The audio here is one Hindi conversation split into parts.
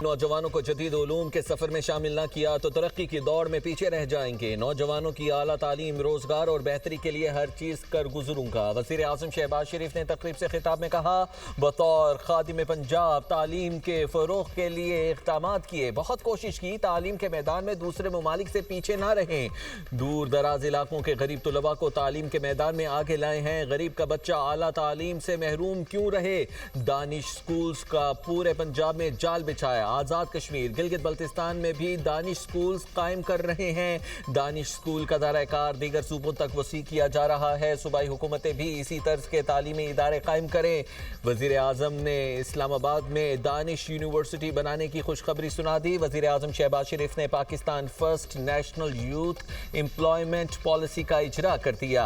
नौजवानों को जदीद उलूम के सफर में शामिल न किया तो तरक्की की दौड़ में पीछे रह जाएंगे। नौजवानों की आला तालीम, रोजगार और बेहतरी के लिए हर चीज कर गुजरूंगा। वजीर आजम शहबाज शरीफ ने तकरीब से खिताब में कहा, बतौर खादिम पंजाब तालीम के फरोग के लिए इक़दाम किए, बहुत कोशिश की तालीम के मैदान में दूसरे ममालिक से पीछे ना रहें। दूर दराज इलाकों के गरीब तलबा को तालीम के मैदान में आगे लाए हैं। गरीब का बच्चा आला तालीम से महरूम क्यों रहे? दानिश स्कूल्स का पूरे पंजाब में जाल बिछाया। आज़ाद कश्मीर, गिलगित बल्तिस्तान में भी दानिश स्कूल्स कायम कर रहे हैं। दानिश स्कूल का दायरा-ए-कार दीगर सूबों तक वसी किया जा रहा है। सूबाई हुकूमतें भी इसी तर्ज के तालीमी इदारे कायम करें। वज़ीर आज़म ने इस्लामाबाद में दानिश यूनिवर्सिटी बनाने की खुशखबरी सुना दी। वज़ीर आज़म शहबाज शरीफ ने Pakistan first national youth employment policy का इजरा कर दिया।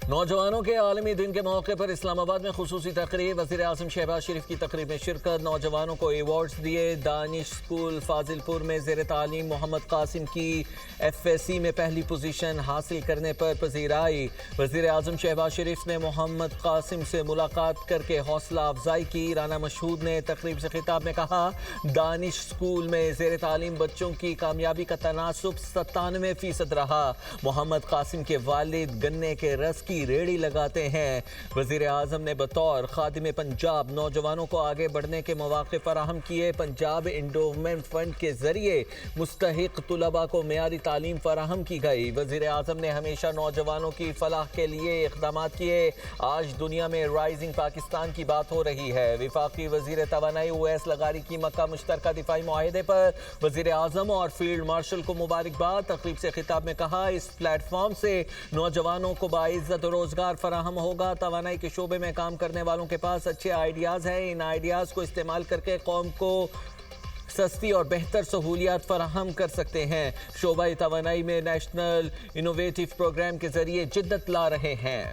नौजवानों के आलमी दिन के मौके पर इस्लामाबाद में खुसूसी तकरीब। वज़ीर आज़म शहबाज शरीफ की तकरीब में शिरकत। नौजवानों को अवार्ड्स दिए। दानिश स्कूल फाजिलपुर में ज़ेर तालीम मोहम्मद कासिम की FSC में पहली पोजीशन हासिल करने पर पजीराई। वज़ीर आज़म शहबाज शरीफ ने मोहम्मद कासिम से मुलाकात करके हौसला अफजाई की। राना मशहूद ने तकरीब से खिताब में कहा, दानिश स्कूल में ज़ेर तालीम बच्चों की कामयाबी का तनासुब 97% रहा। मोहम्मद कासिम के वालिद गन्ने के रस की रेड़ी लगाते हैं। वज़ीर आज़म ने बतौर खादिम पंजाब नौजवानों को आगे बढ़ने के मौके फराहम किए। पंजाब एंडोवमेंट फंड के जरिए मुस्तहिक तुलबा को मेयारी तालीम फराहम की गई। वज़ीर आज़म ने हमेशा नौजवानों की फलाह के लिए इक़दाम किए। आज दुनिया में राइजिंग पाकिस्तान की बात हो रही है। वफाकी वज़ीर तवानाई उवैस लगारी की मक्का मुश्तरका दिफाई मुआहिदे पर वज़ीर आज़म और फील्ड मार्शल को मुबारकबाद। तकरीब से खिताब में कहा, इस प्लेटफॉर्म से नौजवानों को बाइज़्ज़त रोजगार फराहम होगा। तवानाई के शोबे में काम करने वालों के पास अच्छे आइडियाज़ हैं। इन आइडियाज़ को इस्तेमाल करके कौम को सस्ती और बेहतर सहूलियात फराहम कर सकते हैं। शोबाई तवानाई में नेशनल इनोवेटिव प्रोग्राम के जरिए जिद्दत ला रहे हैं।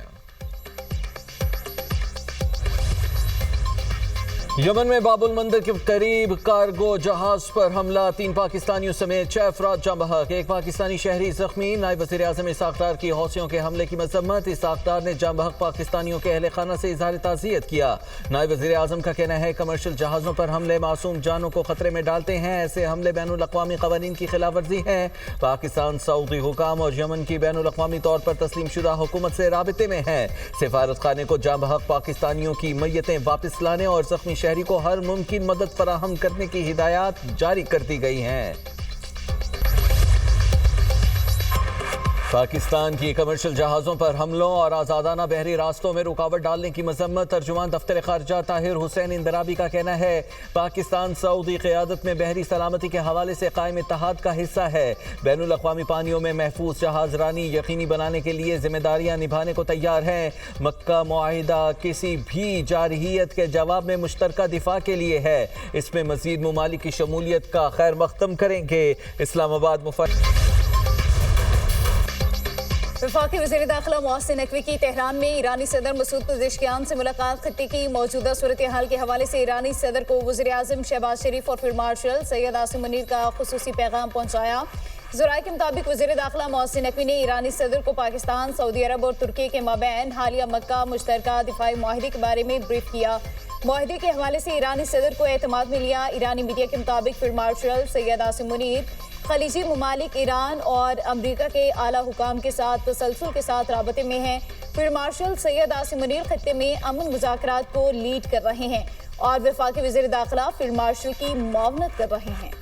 यमन में बाबुल मंदिर के करीब कार्गो जहाज पर हमला। 3 पाकिस्तानियों समेत 6 अफराद जाँ बहक। 1 पाकिस्तानी शहरी जख्मी। नायब वज़ीर आज़म इसाक डार की हौसियों के हमले की मजम्मत। इसाक डार ने जाँ बहक पाकिस्तानियों के अहले खाना से इजहार ताज़ियत किया। नायब वज़ीर आज़म का कहना है, कमर्शियल जहाज़ों पर हमले मासूम जानों को खतरे में डालते हैं। ऐसे हमले बैनुल अक़वामी क़वानीन की खिलाफ वर्जी है। पाकिस्तान सऊदी हुकाम और यमन की बैनुल अक़वामी तौर पर तस्लीम शुदा हुकूमत से राबिते में है। सिफारत खाने को जाँ बहक पाकिस्तानियों की मैयतें वापस लाने और जख्मी शहरी को हर मुमकिन मदद फराहम करने की हिदायत जारी कर दी गई हैं। पाकिस्तान की कमर्शियल जहाज़ों पर हमलों और आज़ादाना बहरी रास्तों में रुकावट डालने की मजम्मत। तर्जुमान दफ्तर ख़ारजा ताहिर हुसैन इंदराबी का कहना है, पाकिस्तान सऊदी क़यादत में बहरी सलामती के हवाले से कायम इत्तेहाद का हिस्सा है। बैनुल अक़वामी पानियों में महफूज जहाज़ रानी यकीनी बनाने के लिए जिम्मेदारियाँ निभाने को तैयार हैं। मक्का मुआहिदा किसी भी जारहियत के जवाब में मुश्तरका दिफा के लिए है। इसमें मज़ीद ममालिक की शमूलियत का खैर मख्तम करेंगे। इस्लामाबाद वफाकी वज़ीर दाखिला मोहसिन नकवी की तेहरान में ईरानी सदर मसूद पेज़ेश्कियान से मुलाकात। खत्ते की मौजूदा सूरत हाल के हवाले से ईरानी सदर को वज़ीर आज़म शहबाज शरीफ और फील्ड मार्शल सैयद आसिम मुनीर का खुसूसी पैगाम पहुँचाया। ज़राए के मुताबिक वज़ीर दाखिला मोहसिन नकवी ने ईरानी सदर को पाकिस्तान, सऊदी अरब और तुर्की के माबैन हालिया मक्का मुश्तरका दिफाई मुआहिदे के बारे में ब्रीफ किया। मुआहिदे के हवाले से ईरानी सदर को एतमाद में लिया। ईरानी मीडिया के मुताबिक फील्ड मार्शल सैयद आसिम मुनीर खलीजी ममालिक, ईरान और अमरीका के आला हुकाम के साथ तसलसल के साथ राबते में हैं। फील्ड मार्शल सैयद आसिम मुनीर खत्ते में अमन मुज़ाकरात को लीड कर रहे हैं और वफाकी वज़ीर दाखिला फील्ड मार्शल की मुआवनत कर रहे हैं।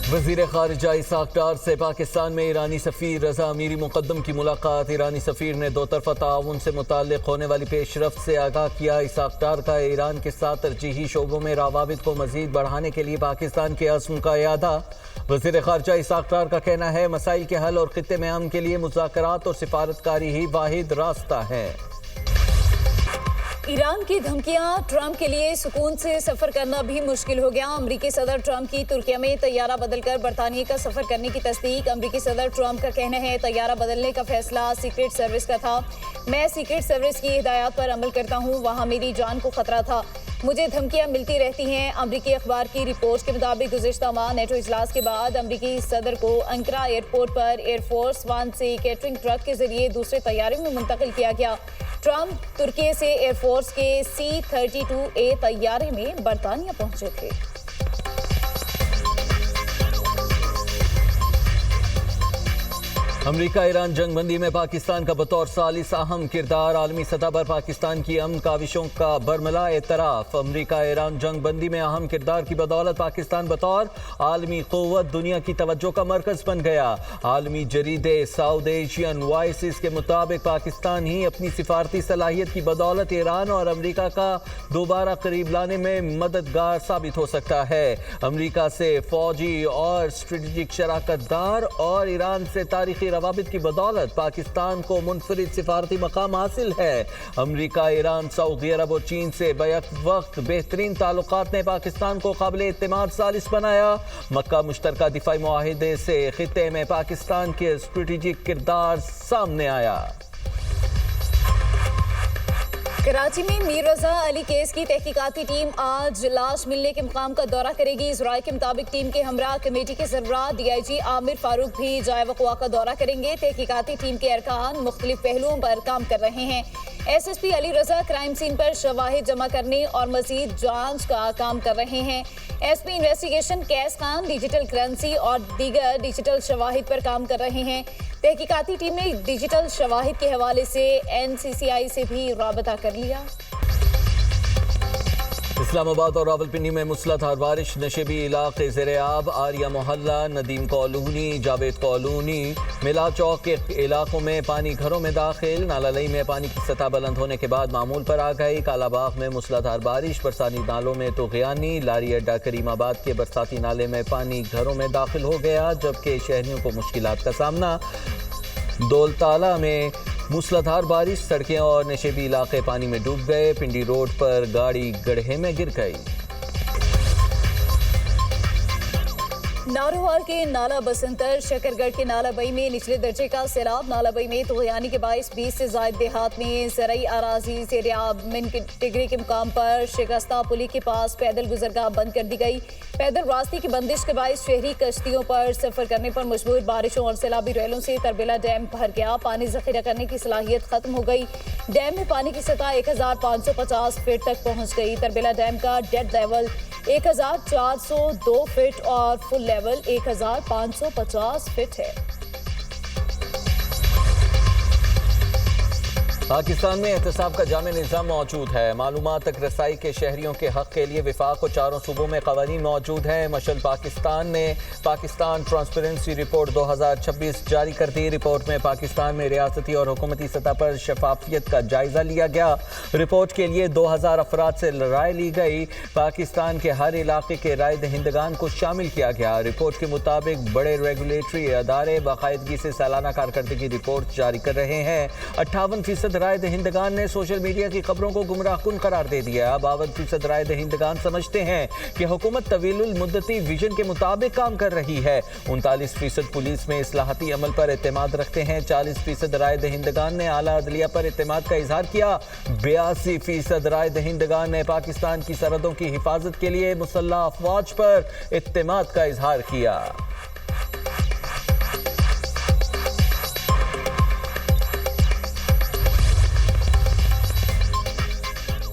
वज़ीर ख़ारिजा इसाक डार से पाकिस्तान में ईरानी सफ़ीर रज़ा अमीरी मुक़द्दम की मुलाकात। ईरानी सफ़ीर ने दो तरफ़ा ताउन से मुताल्लिक़ होने वाली पेशरफ्त से आगाह किया। इसाक डार का ईरान के साथ तरजीही शोबों में रवाबित को मज़ीद बढ़ाने के लिए पाकिस्तान के अज़्म का इयादा। वज़ीर ख़ारिजा इसाक डार का कहना है, मसाइल के हल और ख़ित्ते में अमन के लिए मुज़ाकरात और सिफारतकारी ही वाहिद रास्ता है। ईरान की धमकियां, ट्रंप के लिए सुकून से सफर करना भी मुश्किल हो गया। अमेरिकी सदर ट्रंप की तुर्किया में तैयारा बदलकर बरतानिया का सफर करने की तस्दीक। अमेरिकी सदर ट्रंप का कहना है तैयारा बदलने का फैसला सीक्रेट सर्विस का था। मैं सीक्रेट सर्विस की हिदायत पर अमल करता हूं, वहां मेरी जान को खतरा था। मुझे धमकियां मिलती रहती हैं। अमरीकी अखबार की रिपोर्ट के मुताबिक गुज़िश्ता माह नेटो इजलास के बाद अमरीकी सदर को अंकरा एयरपोर्ट पर एयरफोर्स वन से कैटरिंग ट्रक के जरिए दूसरे तैयारे में मुंतकिल किया गया। ट्रंप तुर्की से एयरफोर्स के C-32A तैयारे में बरतानिया पहुंचे थे। अमरीका ईरान जंगबंदी में पाकिस्तान का बतौर सालिस अहम किरदार। आलमी सतह पर पाकिस्तान की अमन काविशों का बरमला एतराफ। अमरीका ईरान जंगबंदी में अहम किरदार की बदौलत पाकिस्तान बतौर आलमी क़ुव्वत दुनिया की तवज्जो का मरकज बन गया। आलमी जरीदे साउथ एशियन वॉइसेस के मुताबिक पाकिस्तान ही अपनी सिफारती सलाहियत की बदौलत ईरान और अमरीका का दोबारा करीब लाने में मददगार साबित हो सकता है। अमरीका से फौजी और स्ट्रेटेजिक शराकतदार और ईरान से तारीखी रवाबित की बदौलत पाकिस्तान को मुनफरिद सिफारती मकाम हासिल है। अमरीका, ईरान, सऊदी अरब और चीन से बैक वक्त बेहतरीन ताल्लुकात ने पाकिस्तान को काबिल एतमाद सालिस बनाया। मक्का मुश्तरका दिफाई मुआहिदे से खित्ते में पाकिस्तान के स्ट्रेटेजिक किरदार सामने आया। कराची में मीर रजा अली केस की तहकीकाती टीम आज लाश मिलने के मुकाम का दौरा करेगी। ज़राए के मुताबिक टीम के हमरा कमेटी के सरबराह DIG आमिर फारूक भी जाए वक़्वा का दौरा करेंगे। तहकीकाती टीम के अरकान मुख्तलिफ पहलुओं पर काम कर रहे हैं। SSP अली रजा क्राइम सीन पर शवाहिद जमा करने और मजीद जांच का काम कर रहे हैं। SP इन्वेस्टिगेशन कैस खान डिजिटल करेंसी और दीगर डिजिटल शवाहिद पर काम कर रहे हैं। तहकीकाती टीम ने डिजिटल शवाहिद के हवाले से NCCI से भी राबता कर लिया। इस्लामाबाद और रावलपिंडी में मूसलाधार बारिश, नशेबी इलाके ज़ेर-ए-आब। आर्या मोहल्ला, नदीम कॉलोनी, जावेद कॉलोनी, मिला चौक के इलाकों में पानी घरों में दाखिल। नालालई में पानी की सतह बुलंद होने के बाद मामूल पर आ गई। कालाबाग में मूसलाधार बारिश, बरसाती नालों में तूग़यानी। लारी अड्डा करीमाबाद के बरसाती नाले में पानी घरों में दाखिल हो गया, जबकि शहरियों को मुश्किलात का सामना। दौलताला में मूसलाधार बारिश, सड़कें और नशेबी इलाके पानी में डूब गए। पिंडी रोड पर गाड़ी गड्ढे में गिर गई। नारोवाल के नाला बसंतर, शकरगढ़ के नालाबई में निचले दर्जे का सैलाब। नालाबई में तूग़यानी के बायस 20 से ज़ायद देहात में ज़रई अराज़ी ज़ेर-ए-आब। मिन टिगरी के मुकाम पर शिकस्ता पुली के पास पैदल गुजरगाह बंद कर दी गई। पैदल रास्ते की बंदिश के बायस शहरी कश्तियों पर सफर करने पर मजबूर। बारिशों और सैलाबी रेलों से तरबेला डैम भर गया। पानी जखीरा करने की सलाहियत खत्म हो गई। डैम में पानी की सतह 1550 फीट तक पहुँच गई। तरबेला डैम का डेड लेवल 1402 फीट और फुल लेवल 1550 फीट है। पाकिस्तान में एहतसाब का जामे निज़ाम मौजूद है। मालूमात तक रसाई के शहरियों के हक़ के लिए विफाक को चारों सूबों में क़वानीन मौजूद हैं। मशल पाकिस्तान ने पाकिस्तान ट्रांसपेरेंसी रिपोर्ट 2026 जारी कर दी। रिपोर्ट में पाकिस्तान में रियासती और हुकूमती सतह पर शफाफियत का जायजा लिया गया। रिपोर्ट के लिए 2000 अफराद से राय ली गई। पाकिस्तान के हर इलाके के राय दहिंदगान को शामिल किया गया। रिपोर्ट के मुताबिक बड़े रेगुलेटरी अदारे बाकायदगी से सालाना कारकर्दगी रिपोर्ट जारी कर रहे हैं। 58% राय दहिंदगान ने सोशल मीडिया की खबरों को गुमराहकुन करार दे दिया। 52% राय दहिंदगान समझते हैं कि हुकूमत तवीलुल मुद्दती विजन के मुताबिक काम कर रही है। 39% पुलिस में इस्लाहती अमल पर एतमाद रखते हैं। 40% राय दहिंदगान ने आला अदलिया पर एतमाद का इजहार किया। 82% राय दहिंदगान ने पाकिस्तान की सरहदों की हिफाजत के लिए मुसल्लह अफवाज पर एतमाद का इजहार किया।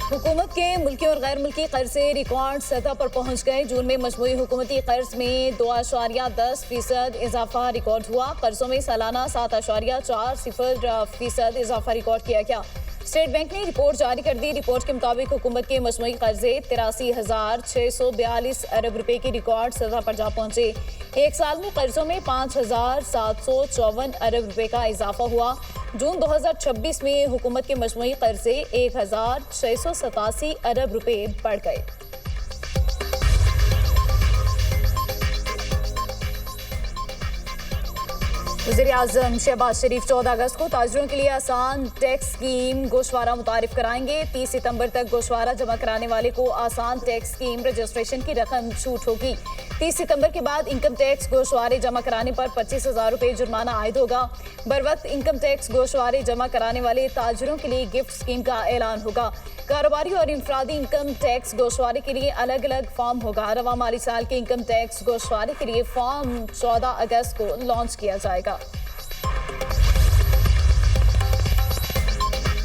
हुकूमत के मुल्की और गैर मुल्की कर्जे रिकॉर्ड सतह पर पहुंच गए। जून में मजमूई हुकूमती कर्ज में 2.10% इजाफा रिकॉर्ड हुआ। कर्जों में सालाना 7.40% इजाफा रिकॉर्ड किया गया। स्टेट बैंक ने रिपोर्ट जारी कर दी। रिपोर्ट के मुताबिक हुकूमत के मजमूई कर्जे 83,642 अरब रुपए की रिकॉर्ड सतह पर जा पहुंचे। एक साल में कर्जों में 5,754 अरब रुपए का इजाफा हुआ। जून 2026 में हुकूमत के मजमूई कर्जे 1,687 अरब रुपए बढ़ गए। वज़ीर-ए-आज़म शहबाज शरीफ 14 अगस्त को ताजिरों के लिए आसान टैक्स स्कीम गोशवारा मुतारिफ कराएंगे। 30 सितंबर तक गोशवारा जमा कराने वाले को आसान टैक्स स्कीम रजिस्ट्रेशन की रकम छूट होगी। 30 सितंबर के बाद इनकम टैक्स गोशवारे जमा कराने पर 25,000 रुपये जुर्माना आयद होगा। बर वक्त इनकम टैक्स गोशवारे जमा कराने वाले ताजिरों के लिए गिफ्ट स्कीम का ऐलान होगा। कारोबारी और इंफरादी इनकम टैक्स गोशवारे के लिए अलग अलग फॉर्म होगा। रवा माली साल के इनकम टैक्स गोशवारे के लिए फॉर्म 14 अगस्त को लॉन्च किया जाएगा।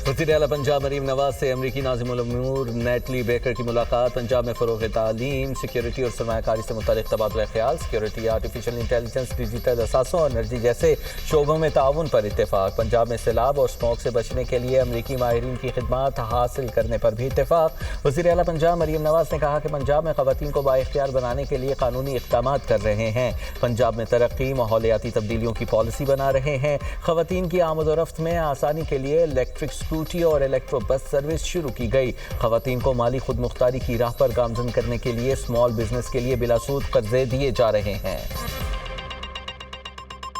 वज़ीर आला पंजाब मरीम नवाज से अमरीकी नाज़िमुल उमूर नेटली बेकर की मुलाकात। पंजाब में फ़रोग़ तालीम, सिक्योरिटी और सरमायाकारी से मुताल्लिक़ तबादला ख्याल। सिक्योरिटी, आर्टिफिशियल इंटेलिजेंस, डिजिटल असासों और एनर्जी जैसे शोबों में ताउन पर इत्तेफाक। पंजाब में सैलाब और स्मोक से बचने के लिए अमरीकी माहिरीन की खिदमात हासिल करने पर भी इत्तेफाक। वज़ीर आला पंजाब मरीम नवाज ने कहा कि पंजाब में ख़वातीन को बाइख्तियार बनाने के लिए कानूनी इक़दामात कर रहे हैं। पंजाब में तरक्की, माहौलियाती तब्दीलियों की पॉलिसी बना रहे हैं। ख़वातीन की आमद और रफ्त में आसानी के लिए इलेक्ट्रिक स्कूटी और इलेक्ट्रो बस सर्विस शुरू की गई। ख़वातीन को माली खुद मुख्तारी की राह पर गामजन करने के लिए स्मॉल बिजनेस के लिए बिलासूद कर्जे दिए जा रहे हैं।